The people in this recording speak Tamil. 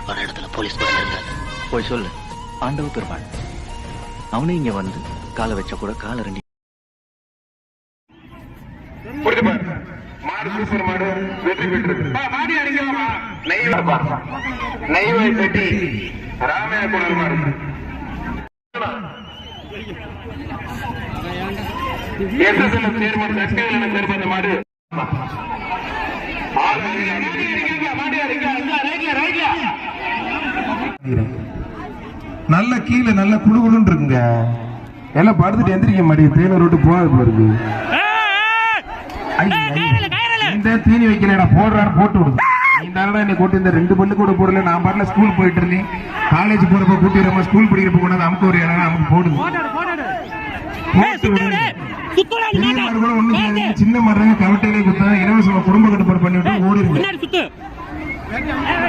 யாழ்ப்பாண இடத்துல போலீஸ் இருக்காது. போய் சொல்லு, ஆண்டவ பெருமாள் அவனே இங்க வந்து காலை வச்ச கூட காலை ரெண்டி மாடு சூப்பர் மாடு வெற்றி பெற்றது. மாடி அடிக்கலாமா? நெய்வை பெட்டி ராமையா குடல் மாடு எஸ்எஸ்எல் சேர்மன் சக்திவேல் என சேர்ந்த மாடு நல்ல கீழே நல்ல குழுகுழுன்னு இருக்குங்க. எல்லாம் படுத்துட்டு எந்திரிக்க மாட்டேங்குது. தேனர் விட்டு போகாது பாருங்க. இந்த தீனி வைக்கலடா போடுறான்னு போட்டு விடுங்க. நீ என்னை கூட்டி இந்த 2 பல்லு கூட போடல. நான் பாட்டுல ஸ்கூல் போயிட்டு இருந்தேன். காலேஜ் போறப்ப கூட்டி வரமா ஸ்கூல் படிக்கிறப்ப கொண்டாந்து அமுக்கு ஒரு இடம் அமுக்கு போடுங்க. பெரிய மாடு கூட ஒண்ணு சின்ன மாடுறாங்க கவட்டையிலே குத்தா இலவசமா குடும்ப கட்டுப்பாடு பண்ணிவிட்டு ஓடிடுங்க.